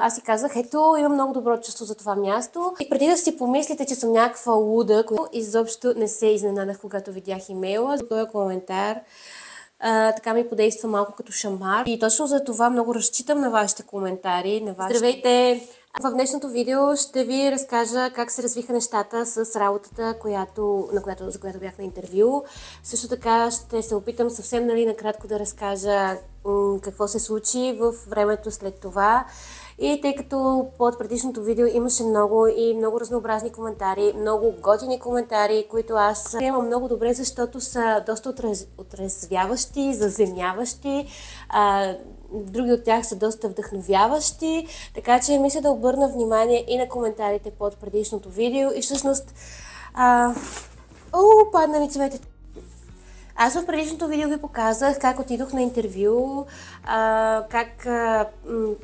аз си казах, ето, имам много добро чувство за това място. И преди да си помислите, че съм някаква луда, която изобщо не се изненадах, когато видях имейла, за този коментар така ми подейства малко като шамар. И точно за това много разчитам на вашите коментари. Здравейте! В днешното видео ще ви разкажа как се развиха нещата с работата, за която бях на интервю. Също така ще се опитам съвсем накратко да разкажа какво се случи в времето след това. И тъй като под предишното видео имаше много разнообразни коментари, много готини коментари, които аз приемам много добре, защото са доста отрезвяващи, заземяващи, други от тях са доста вдъхновяващи, така че мисля да обърна внимание и на коментарите под предишното видео и всъщност падна ми цветето. Аз в предишното видео ви показах как отидох на интервю,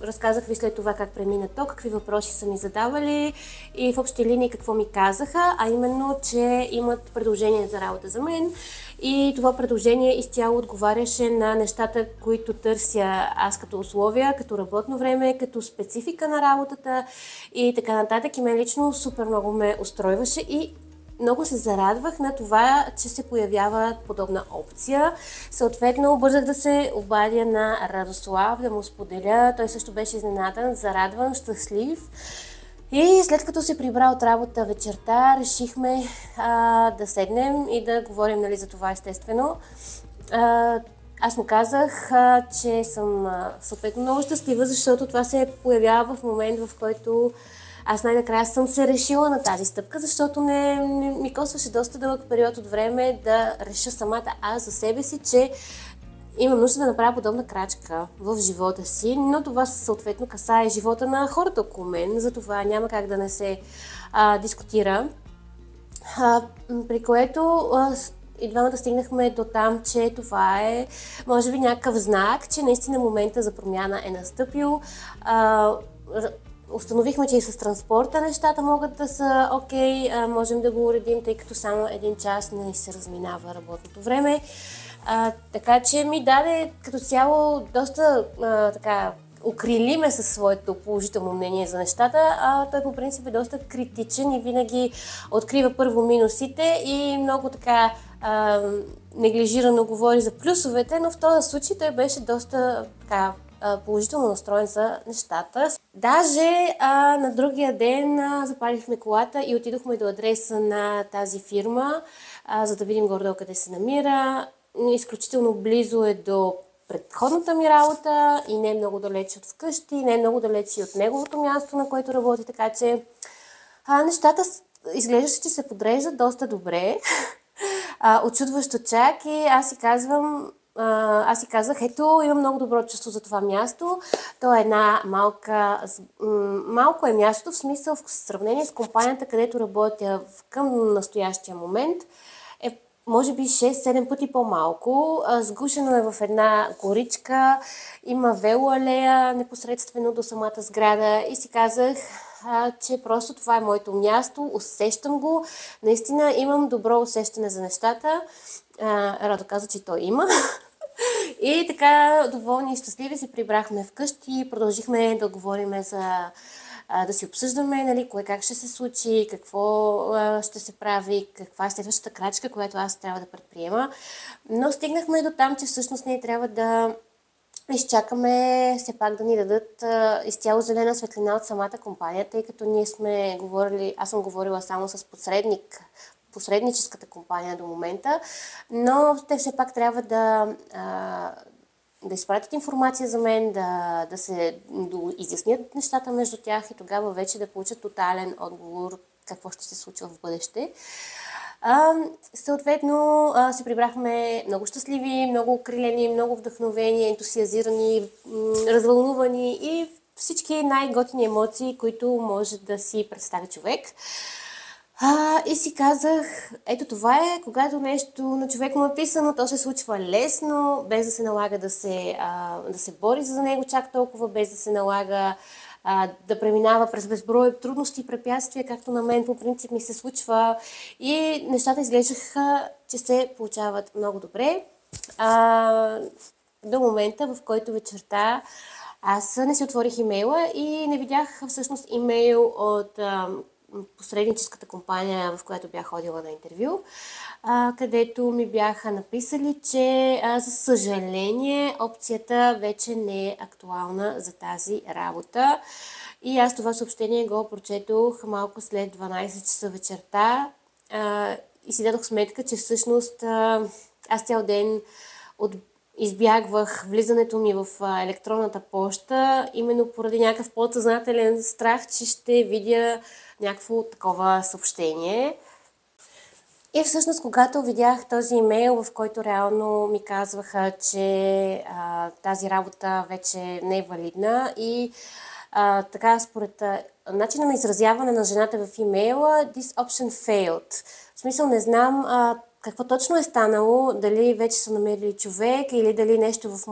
разказах ви след това как премина то, какви въпроси са ми задавали и в общи линии какво ми казаха, а именно, че имат предложение за работа за мен и това предложение изцяло отговаряше на нещата, които търся аз като условия, като работно време, като специфика на работата и така нататък. И мен лично супер много ме устройваше и много се зарадвах на това, че се появява подобна опция. Съответно, бързах да се обадя на Радослав, да му споделя. Той също беше изненадан, зарадван, щастлив. И след като се прибра от работа вечерта, решихме да седнем и да говорим за това, естествено. Аз му казах, че съм съответно много щастлива, защото това се появява в момент, в който аз най-накрая съм се решила на тази стъпка, защото не ми костваше доста дълъг период от време да реша самата аз за себе си, че имам нужда да направя подобна крачка в живота си, но това съответно касае живота на хората около мен, затова няма как да не се дискутира. При което и двамата стигнахме до там, че това е може би някакъв знак, че наистина момента за промяна е настъпил. Установихме, че и с транспорта нещата могат да са окей, можем да го уредим, тъй като само един час не се разминава работното време. Така че ми даде като цяло доста укрили ме със своето положително мнение за нещата, той по принцип е доста критичен и винаги открива първо минусите и много неглижирано говори за плюсовете, но в този случай той беше доста положително настроен за нещата. Даже на другия ден запалихме колата и отидохме до адреса на тази фирма, за да видим горе-долу къде се намира. Изключително близо е до предходната ми работа и не е много далеч от вкъщи, не е много далеч и от неговото място, на което работи, така че нещата изглеждаше, че се подреждат доста добре. Очудващо чак и аз си казах, ето, имам много добро чувство за това място. То е една малко е мястото, в смисъл в сравнение с компанията, където работя към настоящия момент. Е може би 6-7 пъти по-малко. Сгушено е в една горичка, има велоалея непосредствено до самата сграда и си казах, че просто това е моето място, усещам го. Наистина имам добро усещане за нещата. Радо каза, че той има. И така, доволни и щастливи се прибрахме вкъщи и продължихме да говорим да си обсъждаме, кое как ще се случи, какво ще се прави, каква е следващата крачка, която аз трябва да предприема. Но стигнахме до там, че всъщност ние трябва да изчакаме все пак да ни дадат изцяло зелена светлина от самата компания, тъй като ние сме говорили, аз съм говорила само с посредническата компания до момента, но те все пак трябва да изпратят информация за мен, да се изяснят нещата между тях и тогава вече да получат тотален отговор какво ще се случва в бъдеще. Съответно се прибрахме много щастливи, много окрилени, много вдъхновени, ентусиазирани, развълнувани и всички най-готини емоции, които може да си представи човек. И си казах, ето това е, когато нещо на човек му е писано, то се случва лесно, без да се налага да се бори за него чак толкова, без да се налага да преминава през безброй трудности и препятствия, както на мен по принцип ми се случва. И нещата изглеждаха, че се получават много добре. До момента, в който вечерта Аз не си отворих имейла и не видях всъщност имейл от посредническата компания, в която бях ходила на интервю, където ми бяха написали, че за съжаление опцията вече не е актуална за тази работа. И аз това съобщение го прочетох малко след 12 часа вечерта и си дадох сметка, че всъщност аз цял ден избягвах влизането ми в електронната поща, именно поради някакъв подсъзнателен страх, че ще видя някакво такова съобщение. И всъщност, когато видях този имейл, в който реално ми казваха, че тази работа вече не е валидна и така според начина на изразяване на жената в имейла, this option failed. В смисъл не знам какво точно е станало, дали вече са намерили човек или дали нещо в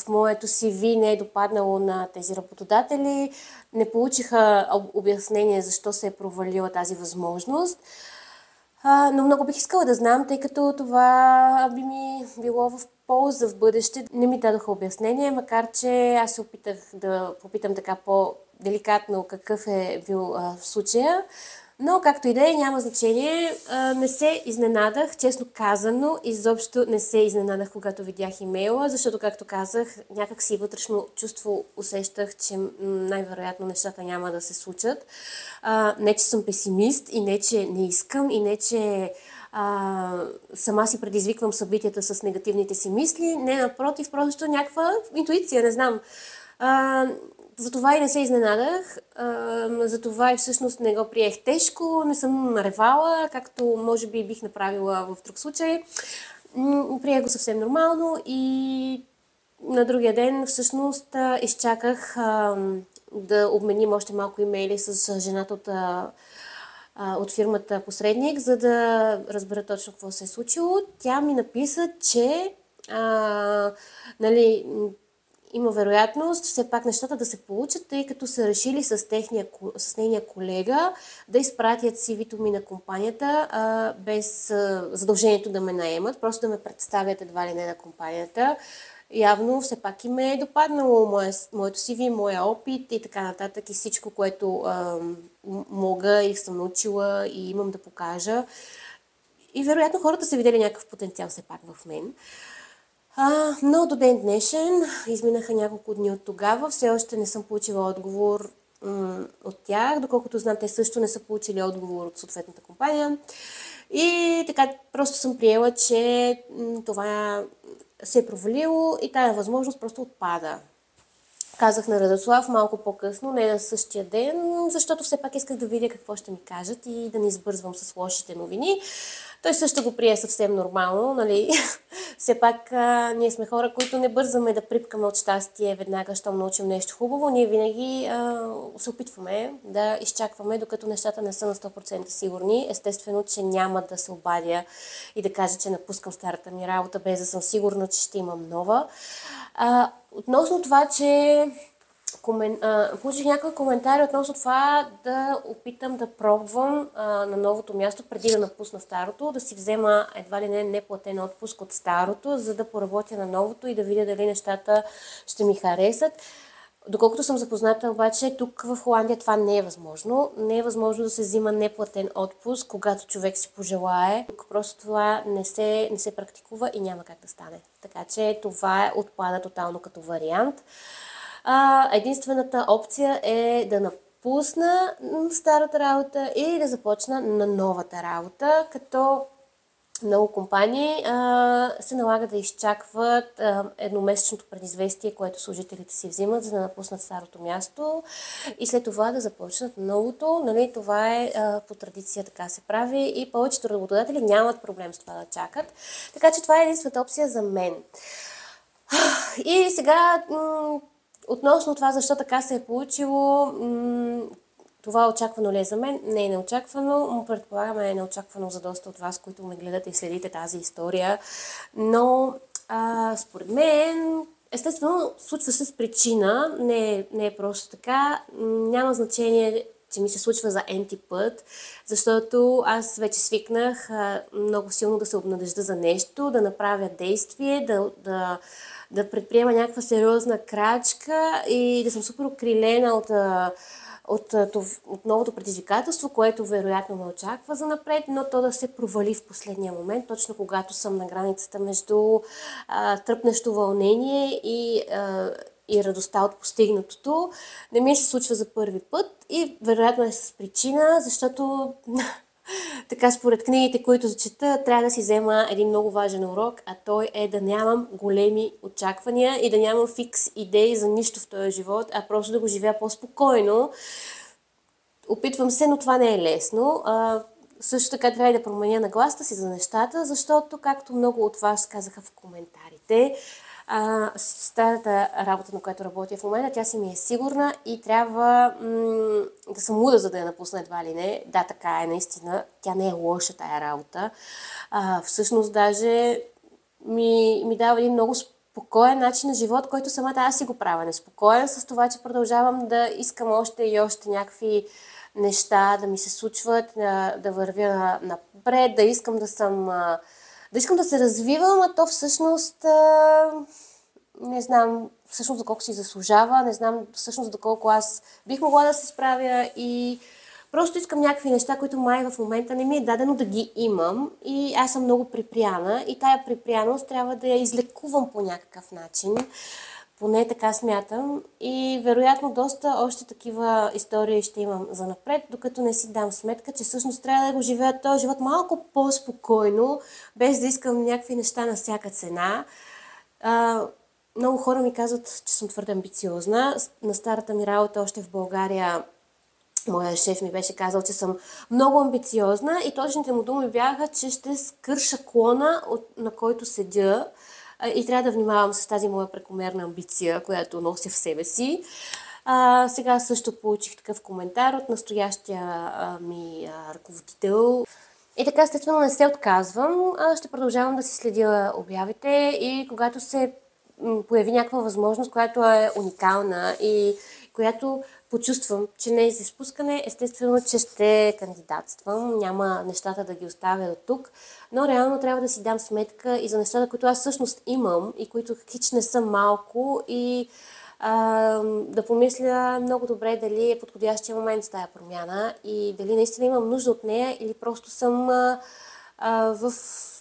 моето CV не е допаднало на тези работодатели. Не получиха обяснение защо се е провалила тази възможност. Но много бих искала да знам, тъй като това би ми било в полза в бъдеще. Не ми дадоха обяснение, макар че аз се опитах да попитам така по-деликатно какъв е бил случая. Но както и да е, няма значение. Не се изненадах, честно казано, изобщо не се изненадах, когато видях имейла, защото, както казах, някак си вътрешно чувство усещах, че най-вероятно нещата няма да се случат. Не, че съм песимист и не, че не искам и не, че сама си предизвиквам събитията с негативните си мисли. Не, напротив, просто някаква интуиция, не знам. Затова и не се изненадах, затова и всъщност не го приех тежко, не съм ревала, както може би бих направила в друг случай. Приех го съвсем нормално и на другия ден всъщност изчаках да обменим още малко имейли с жената от фирмата посредник, за да разбера точно какво се е случило. Тя ми написа, че има вероятност все пак нещата да се получат, тъй като са решили с нейния колега да изпратят CV-то ми на компанията без задължението да ме наемат, просто да ме представят едва ли не на компанията. Явно все пак им е допаднало моето CV, моя опит и така нататък и всичко, което мога и съм научила и имам да покажа. И вероятно хората са видели някакъв потенциал все пак в мен. Но до ден днешен, изминаха няколко дни от тогава, все още не съм получила отговор от тях, доколкото знам, те също не са получили отговор от съответната компания. И така просто съм приела, че това се е провалило и тая възможност просто отпада. Казах на Радослав малко по-късно, не на същия ден, защото все пак исках да видя какво ще ми кажат и да не избързвам с лошите новини. Той също го прие съвсем нормално, нали? Все пак ние сме хора, които не бързаме да припкаме от щастие веднага, щом научим нещо хубаво. Ние винаги се опитваме да изчакваме, докато нещата не са на 100% сигурни. Естествено, че няма да се обадя и да кажа, че напускам старата ми работа, без да съм сигурна, че ще имам нова. Относно това, че получих някои коментари относно това да опитам да пробвам на новото място, преди да напусна старото, да си взема едва ли не неплатен отпуск от старото, за да поработя на новото и да видя дали нещата ще ми харесат. Доколкото съм запозната, обаче, тук в Холандия това не е възможно. Не е възможно да се взима неплатен отпуск, когато човек си пожелае. Тук просто това не се практикува и няма как да стане. Така че това отпада тотално като вариант. Единствената опция е да напусна старата работа и да започна на новата работа, като много компании се налага да изчакват едномесечното предизвестие, което служителите си взимат, за да напуснат старото място и след това да започнат новото. Нали, това е по традиция, така се прави и повечето работодатели нямат проблем с това да чакат. Така че това е единствената опция за мен. И сега относно това, защо така се е получило, това очаквано ли е за мен? Не е неочаквано, предполагаме е неочаквано за доста от вас, които ме гледате и следите тази история, но според мен, естествено, случва се с причина, не е просто така, няма значение, че ми се случва за n-ти път, защото аз вече свикнах много силно да се обнадежда за нещо, да направя действие, да да предприема някаква сериозна крачка и да съм супер окрилена от новото предизвикателство, което вероятно ме очаква за напред, но то да се провали в последния момент, точно когато съм на границата между тръпнещо вълнение и радостта от постигнатото. Не ми се случва за първи път и вероятно е с причина, защото така според книгите, които чета, трябва да си взема един много важен урок, а той е да нямам големи очаквания и да нямам фикс идеи за нищо в този живот, а просто да го живея по-спокойно. Опитвам се, но това не е лесно. Също така трябва да променя нагласата си за нещата, защото, както много от вас казаха в коментарите, старата работа, на която работя в момента, тя си ми е сигурна и трябва да съм луда, за да я напусна едва ли не. Да, така е, наистина. Тя не е лоша тая работа. Всъщност, даже ми дава един много спокоен начин на живот, който самата аз си го правя. Неспокоен с това, че продължавам да искам още и още някакви неща да ми се случват, да вървя напред, да искам да се развивам, а то всъщност не знам всъщност доколко си заслужава, не знам всъщност доколко аз бих могла да се справя и просто искам някакви неща, които май в момента не ми е дадено да ги имам и аз съм много припряна и тая припряност трябва да я излекувам по някакъв начин. Поне така смятам и вероятно доста още такива истории ще имам за напред, докато не си дам сметка, че всъщност трябва да го живея този живот малко по-спокойно, без да искам някакви неща на всяка цена. Много хора ми казват, че съм твърде амбициозна. На старата ми работа още в България моя шеф ми беше казал, че съм много амбициозна и точните му думи бяха, че ще скърша клона, на който седя и трябва да внимавам с тази моя прекомерна амбиция, която нося в себе си. Сега също получих такъв коментар от настоящия ми ръководител. И така, естествено, не се отказвам. Ще продължавам да си следя обявите и когато се появи някаква възможност, която е уникална и която почувствам, че не е за изпускане, естествено, че ще кандидатствам. Няма нещата да ги оставя до тук, но реално трябва да си дам сметка и за нещата, които аз всъщност имам и които хич не са малко и да помисля много добре дали е подходящия момент за тая промяна и дали наистина имам нужда от нея или просто съм в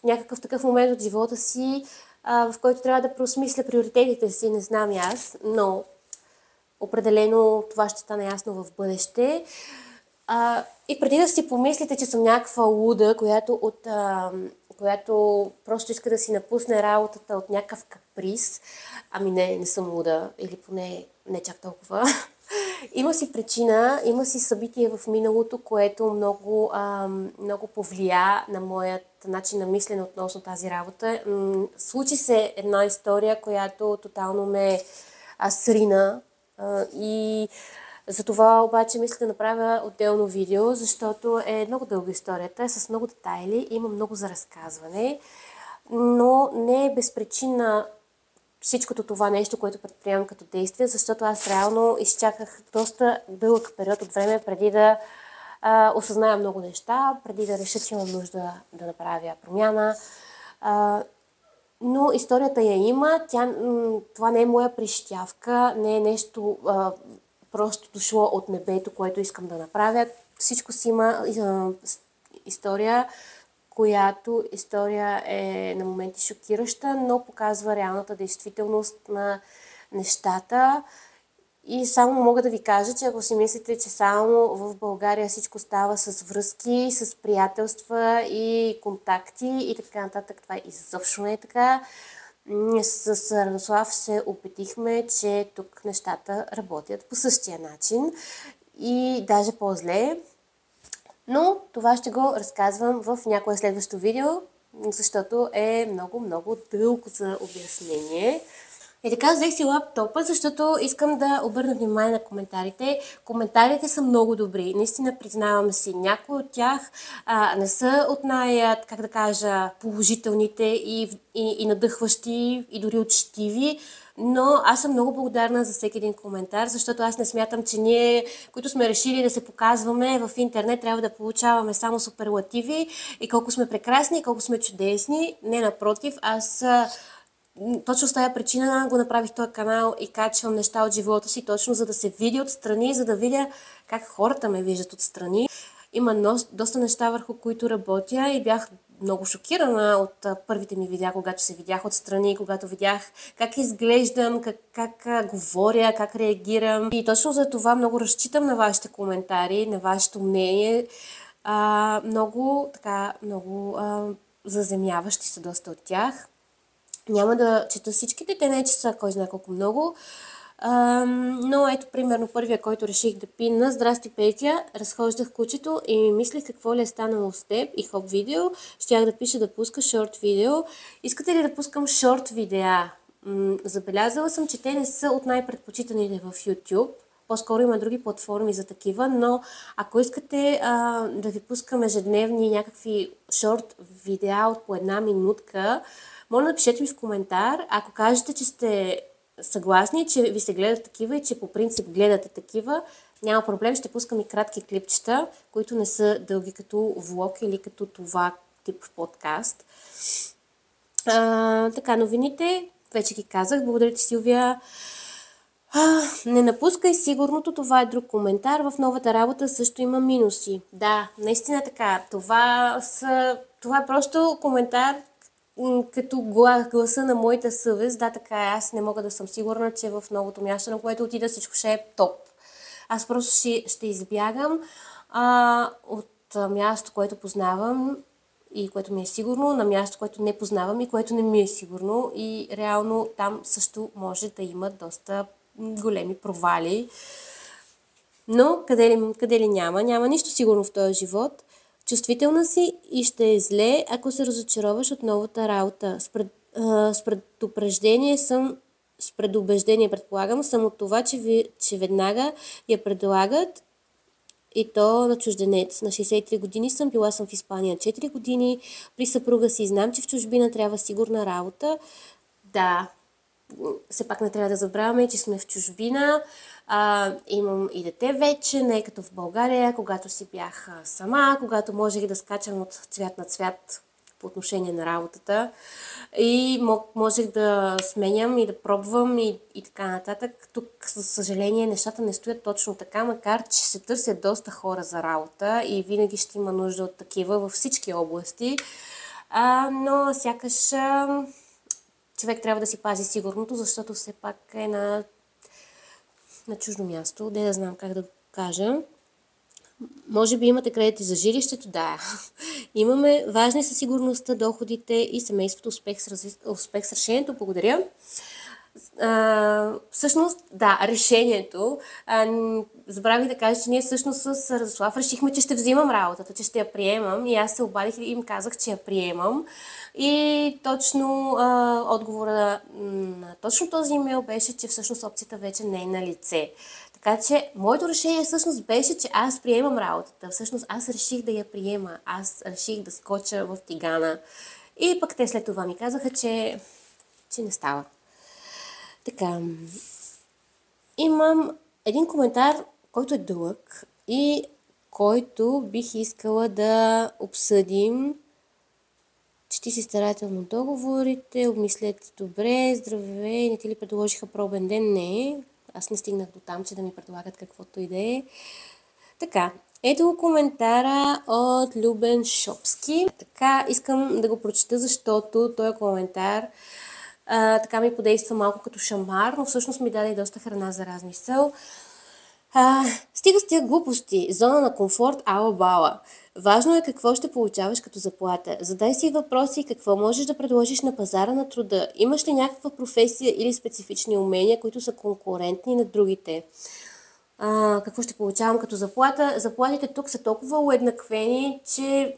някакъв такъв момент от живота си, в който трябва да преосмисля приоритетите си, не знам и аз, но определено това ще стане ясно в бъдеще. И преди да си помислите, че съм някаква луда, която просто иска да си напусне работата от някакъв каприз, ами не съм луда, или поне не чак толкова. Има си причина, има си събитие в миналото, което много повлия на моят начин на мислене относно тази работа. Случи се една история, която тотално ме срина и за това обаче мисля да направя отделно видео, защото е много дълга историята, е с много детайли, има много за разказване, но не е безпричина всичкото това нещо, което предприемам като действие, защото аз реално изчаках доста дълъг период от време преди да осъзная много неща, преди да реша, че имам нужда да направя промяна. Но историята я има, това не е моя прищявка, не е нещо просто дошло от небето, което искам да направя. Всичко си има история, която история е на моменти шокираща, но показва реалната действителност на нещата. И само мога да ви кажа, че ако си мислите, че само в България всичко става с връзки, с приятелства и контакти и така нататък, това изобщо не е така. Ние с Радослав се убедихме, че тук нещата работят по същия начин и даже по-зле. Но това ще го разказвам в някое следващо видео, защото е много дълго за обяснение. И така взех си лаптопа, защото искам да обърна внимание на коментарите. Коментарите са много добри. Наистина признавам си, някои от тях не са от как да кажа, положителните и надъхващи, и дори учтиви, но аз съм много благодарна за всеки един коментар, защото аз не смятам, че ние, които сме решили да се показваме в интернет, трябва да получаваме само суперлативи и колко сме прекрасни, и колко сме чудесни. Не, напротив, аз точно с тази причина го направих този канал и качвам неща от живота си, точно за да се види отстрани, за да видя как хората ме виждат отстрани. Има доста неща, върху които работя и бях много шокирана от първите ми видеа, когато се видях отстрани, когато видях как изглеждам, как говоря, как реагирам. И точно за това много разчитам на вашите коментари, на вашето мнение. Много заземяващи са доста от тях. Няма да чета всичките, те не че са кой знае колко много. Но ето, примерно, първия, който реших да пинна: "Здрасти, Петя, разхождах кучето и ми мислих какво ли е станало с теб и хоп видео. Щях да пиша да пуска шорт видео. Искате ли да пускам шорт видеа?" Забелязала съм, че те не са от най-предпочитаните в YouTube. По-скоро има други платформи за такива, но ако искате да ви пускам ежедневни някакви шорт видеа от по 1 минутка, моля, напишете ми в коментар. Ако кажете, че сте съгласни, че ви се гледат такива и че по принцип гледате такива, няма проблем, ще пускам и кратки клипчета, които не са дълги като влог или като това тип подкаст. Така, новините вече ги казах. Благодаря ти, Силвия. Не напускай сигурното, това е друг коментар. В новата работа също има минуси. Да, наистина така. Това е просто коментар като гласа на моята съвест. Да, така е. Аз не мога да съм сигурна, че в новото място, на което отида, всичко ще е топ. Аз просто ще избягам от място, което познавам и което ми е сигурно, на място, което не познавам и което не ми е сигурно. И реално там също може да има доста големи провали. Но къде ли няма нищо сигурно в този живот. Чувствителна си и ще е зле, ако се разочароваш от новата работа. С предубеждение предполагам съм от това, че веднага я предлагат, и то на чужденец. На 63 години съм, била съм в Испания 4 години, при съпруга си знам, че в чужбина трябва сигурна работа. Да, все пак не трябва да забравяме, че сме в чужбина. Имам и дете вече, не е като в България, когато си бях сама, когато можех да скачам от цвят на цвят по отношение на работата и можех да сменям и да пробвам и така нататък. Тук, за съжаление, нещата не стоят точно така, макар че се търсят доста хора за работа и винаги ще има нужда от такива във всички области, но сякаш човек трябва да си пази сигурното, защото все пак е на чуждо място, да знам как да го кажа. Може би имате кредити за жилището, да. Имаме, важни са сигурността, доходите и семейството, успех с решението. Благодаря. Всъщност, да, решението. Забравих да кажа, че ние всъщност с Радослав решихме, че ще взимам работата, че ще я приемам, и аз се обадих и им казах, че я приемам. И точно отговора на точно този имейл беше, че всъщност опцията вече не е на лице. Така че моето решение всъщност беше, че аз приемам работата. Всъщност аз реших да я приема. Аз реших да скоча в тигана. И пък те след това ми казаха, че не става. Така, имам един коментар, който е дълъг и който бих искала да обсъдим. Чети си старателно договорите, обмислете добре, здравей, не ти ли предложиха пробен ден? Не, аз не стигнах до там, че да ми предлагат каквото и да е. Така, ето коментара от Любен Шопски. Така, искам да го прочета, защото този коментар така ми подейства малко като шамар, но всъщност ми даде доста храна за размисъл. Стига с тия глупости, зона на комфорт, ала бала. Важно е какво ще получаваш като заплата. Задай си въпроси какво можеш да предложиш на пазара на труда. Имаш ли някаква професия или специфични умения, които са конкурентни на другите? Какво ще получавам като заплата? Заплатите тук са толкова уеднаквени, че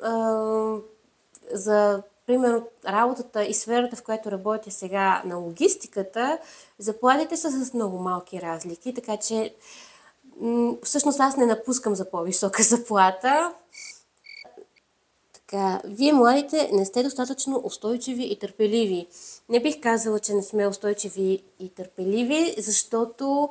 за примерно работата и сферата, в която работя сега, на логистиката, заплатите са с много малки разлики, така че всъщност аз не напускам за по-висока заплата. Така, вие младите не сте достатъчно устойчиви и търпеливи. Не бих казала, че не сме устойчиви и търпеливи, защото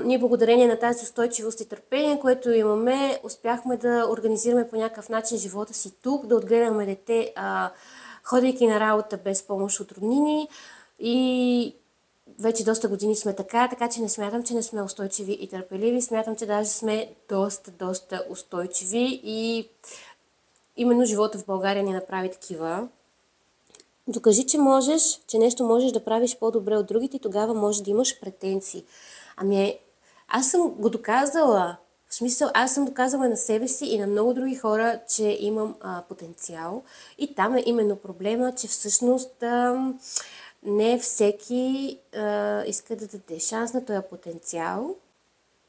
ние благодарение на тази устойчивост и търпение, което имаме, успяхме да организираме по някакъв начин живота си тук, да отгледаме дете ходейки на работа без помощ от роднини и вече доста години сме така че не смятам, че не сме устойчиви и търпеливи, смятам, че даже сме доста устойчиви и именно живота в България ни направи такива. Докажи, че можеш, че нещо можеш да правиш по-добре от другите и тогава може да имаш претенции. Аз съм го доказала. В смисъл, аз съм доказала на себе си и на много други хора, че имам потенциал. И там е именно проблема, че всъщност не всеки иска да даде шанс на този потенциал.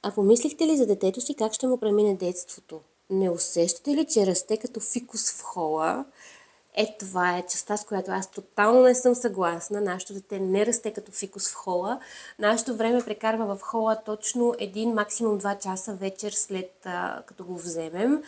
А помислихте ли за детето си как ще му премине детството? Не усещате ли, че расте като фикус в хола? Това е частта, с която аз тотално не съм съгласна. Нашето дете не расте като фикус в хола. Нашето време прекарва в хола точно 1, максимум 2 часа вечер след като го вземем,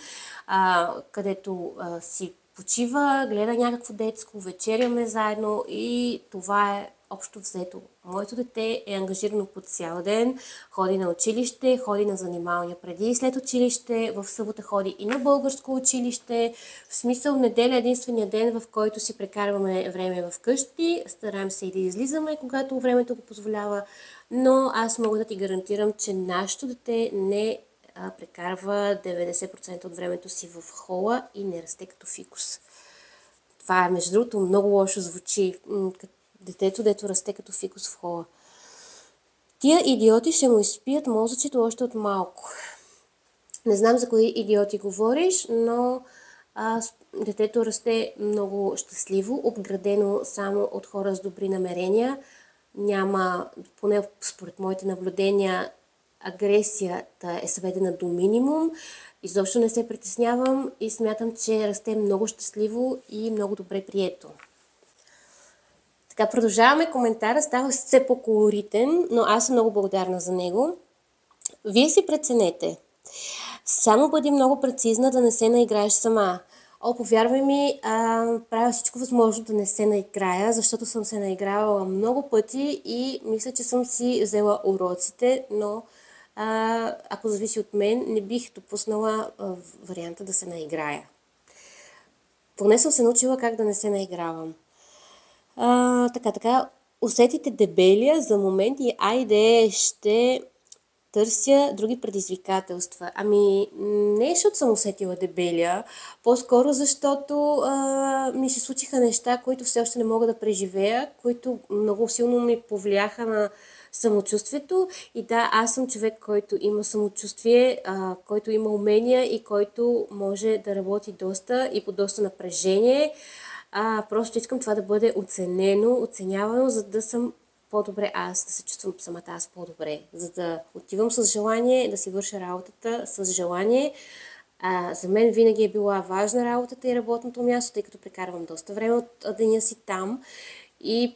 където си почива, гледа някакво детско, вечеряме заедно и това е общо взето. Моето дете е ангажирано по цял ден, ходи на училище, ходи на занимания преди и след училище, в събота ходи и на българско училище. В смисъл, неделя е единствения ден, в който си прекарваме време вкъщи. Стараем се и да излизаме, когато времето го позволява, но аз мога да ти гарантирам, че нашето дете не прекарва 90% от времето си в хола и не расте като фикус. Това е, между другото, много лошо звучи. Детето, дето расте като фикус в хола. Тия идиоти ще му изпият мозъчето още от малко. Не знам за кои идиоти говориш, но детето расте много щастливо, обградено само от хора с добри намерения. Няма, поне според моите наблюдения, агресията е сведена до минимум. Изобщо не се притеснявам и смятам, че расте много щастливо и много добре прието. Така, продължаваме коментара, става все по-колоритен, но аз съм много благодарна за него. Вие си преценете. Само бъди много прецизна да не се наиграеш сама. Повярвай ми, правя всичко възможно да не се наиграя, защото съм се наигравала много пъти и мисля, че съм си взела уроците, но ако зависи от мен, не бих допуснала варианта да се наиграя. Поне съм се научила как да не се наигравам. Така, усетите дебелия за момент и айде ще търся други предизвикателства. Не защото съм усетила дебелия, по-скоро защото ми се случиха неща, които все още не мога да преживея, които много силно ми повлияха на самочувствието. И да, аз съм човек, който има самочувствие, който има умения и който може да работи доста и по доста напрежение. Просто искам това да бъде оценено, оценявано, за да съм по-добре аз, да се чувствам самата аз по-добре, за да отивам с желание, да си върша работата с желание. За мен винаги е била важна работата и работното място, тъй като прекарвам доста време от деня си там и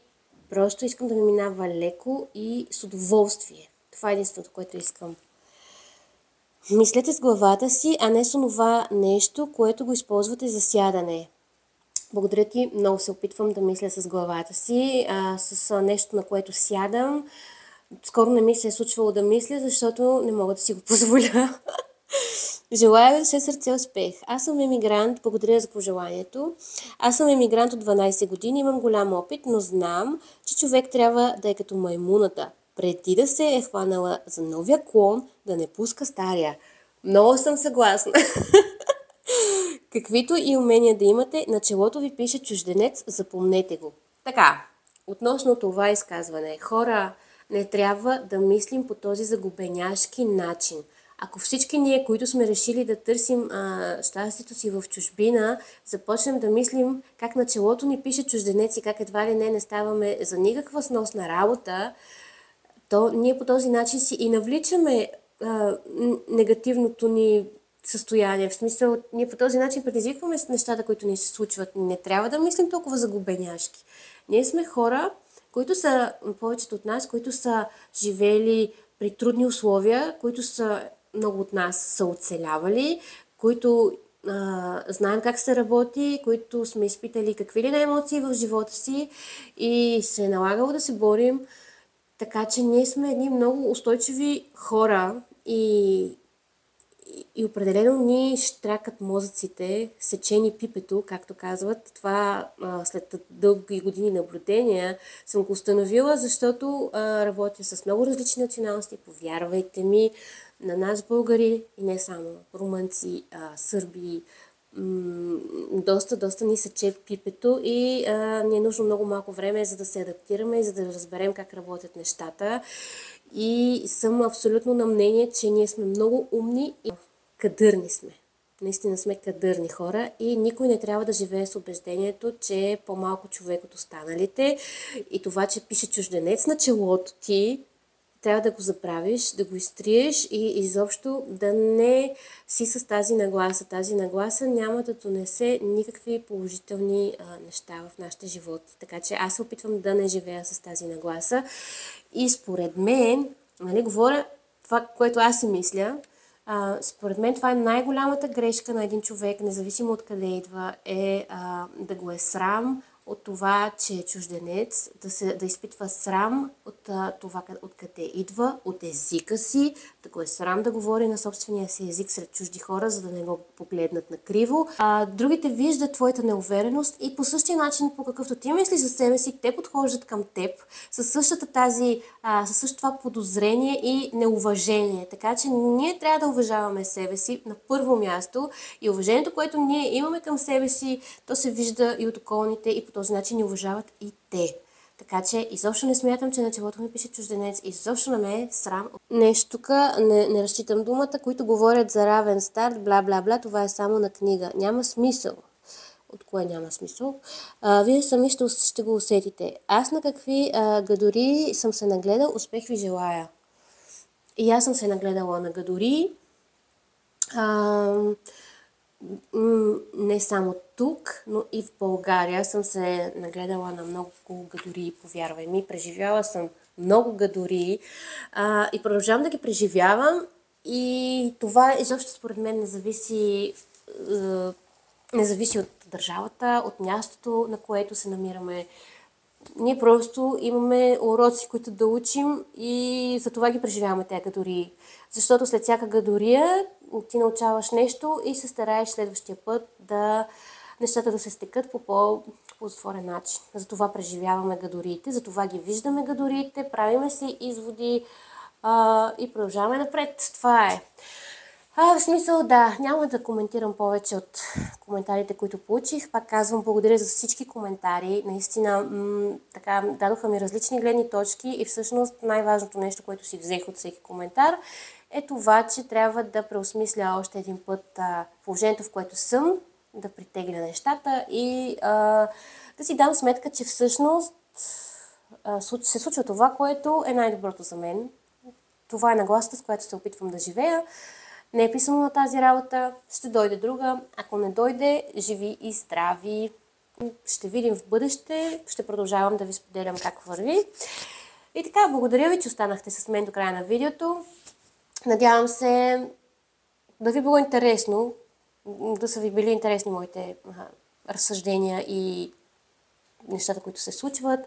просто искам да ми минава леко и с удоволствие. Това е единственото, което искам. Мислете с главата си, а не с онова нещо, което го използвате за сядане. Благодаря ти, много се опитвам да мисля с главата си, с нещо, на което сядам. Скоро не ми се е случвало да мисля, защото не мога да си го позволя. Желая все сърце успех. Аз съм емигрант, благодаря за пожеланието. Аз съм емигрант от 12 години, имам голям опит, но знам, че човек трябва да е като маймуната. Преди да се е хванала за новия клон, да не пуска стария. Много съм съгласна. Каквито и умения да имате, на челото ви пише чужденец, запомнете го. Така, относно това изказване. Хора, не трябва да мислим по този загубеняшки начин. Ако всички ние, които сме решили да търсим щастието си в чужбина, започнем да мислим как на челото ни пише чужденец и как едва ли не ставаме за никаква сносна работа, то ние по този начин си и навличаме негативното ни състояние. В смисъл, ние по този начин предизвикваме нещата, които ни се случват. Не трябва да мислим толкова загубеняшки. Ние сме хора, които са, повечето от нас, които са живели при трудни условия, които са, много от нас са оцелявали, които знаем как се работи, които сме изпитали какви ли на емоции в живота си и се е налагало да се борим. Така че ние сме едни много устойчиви хора и И определено ни щракат мозъците, сечени пипето, както казват. Това след дълги години наблюдения съм го установила, защото работя с много различни националности. Повярвайте ми, на нас българи и не само румънци, сърби, доста ни сече пипето и ни е нужно много малко време, за да се адаптираме и за да разберем как работят нещата. И съм абсолютно на мнение, че ние сме много умни и кадърни сме. Наистина сме кадърни хора и никой не трябва да живее с убеждението, че е по-малко човек от останалите. И това, че пише чужденец на челото ти, трябва да го забравиш, да го изтриеш и изобщо да не си с тази нагласа. Тази нагласа няма да донесе никакви положителни неща в нашите животи. Така че аз се опитвам да не живея с тази нагласа. И според мен, нали, говоря това, което аз си мисля, според мен това е най-голямата грешка на един човек, независимо от къде идва, да го е срам от това, че е чужденец, да изпитва срам от това, откъде идва, от езика си, да го е срам да говори на собствения си език сред чужди хора, за да не го погледнат накриво. Другите виждат твоята неувереност и по същия начин, по какъвто ти мислиш за себе си, те подхождат към теб със същото това подозрение и неуважение. Така че ние трябва да уважаваме себе си на първо място и уважението, което ние имаме към себе си, то се вижда и от околните и по този начин ни уважават и те. Така че изобщо не смятам, че на челото ми пише чужденец, изобщо не ме е срам. Нещо тук, не разчитам думата, които говорят за равен старт, бла-бла-бла, това е само на книга. Няма смисъл. От кое няма смисъл? Вие сами ще го усетите. Аз на какви гадори съм се нагледал, успех ви желая. И аз съм се нагледала на гадори. Не само тук, но и в България съм се нагледала на много гадори, повярвай ми. Преживяла съм много гадори и продължавам да ги преживявам. И това изобщо според мен не зависи от държавата, от мястото, на което се намираме. Ние просто имаме уроци, които да учим и за това ги преживяваме тези гадори. Защото след всяка гадория ти научаваш нещо и се стараеш следващия път нещата да се стекат по по-затворен начин. Затова преживяваме гадориите, затова ги виждаме гадориите, правиме си изводи и продължаваме напред. Това е. В смисъл, да, няма да коментирам повече от коментарите, които получих. Пак казвам, благодаря за всички коментари. Наистина, така, дадоха ми различни гледни точки и всъщност най-важното нещо, което си взех от всеки коментар, е това, че трябва да преосмисля още един път положението, в което съм, да притегля нещата и да си дам сметка, че всъщност се случва това, което е най-доброто за мен. Това е нагласата, с която се опитвам да живея. Не е писано на тази работа, ще дойде друга. Ако не дойде, живи и здрави. Ще видим в бъдеще, ще продължавам да ви споделям как върви. И така, благодаря ви, че останахте с мен до края на видеото. Надявам се да ви било интересно, да са ви били интересни моите разсъждения и нещата, които се случват.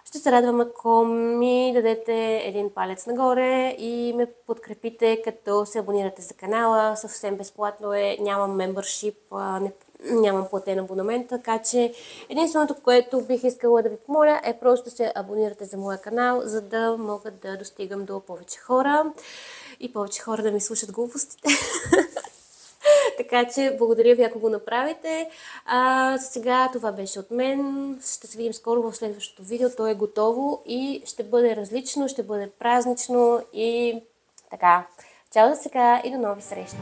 Ще се радвам, ако ми дадете един палец нагоре и ме подкрепите, като се абонирате за канала. Съвсем безплатно е, нямам мембършип, нямам платен абонамент, така че единственото, което бих искала да ви помоля е просто да се абонирате за моя канал, за да мога да достигам до повече хора и повече хора да ми слушат глупостите. Така че благодаря ви, ако го направите. За сега това беше от мен. Ще се видим скоро в следващото видео. То е готово и ще бъде различно, ще бъде празнично и така. Чао за сега и до нови срещи!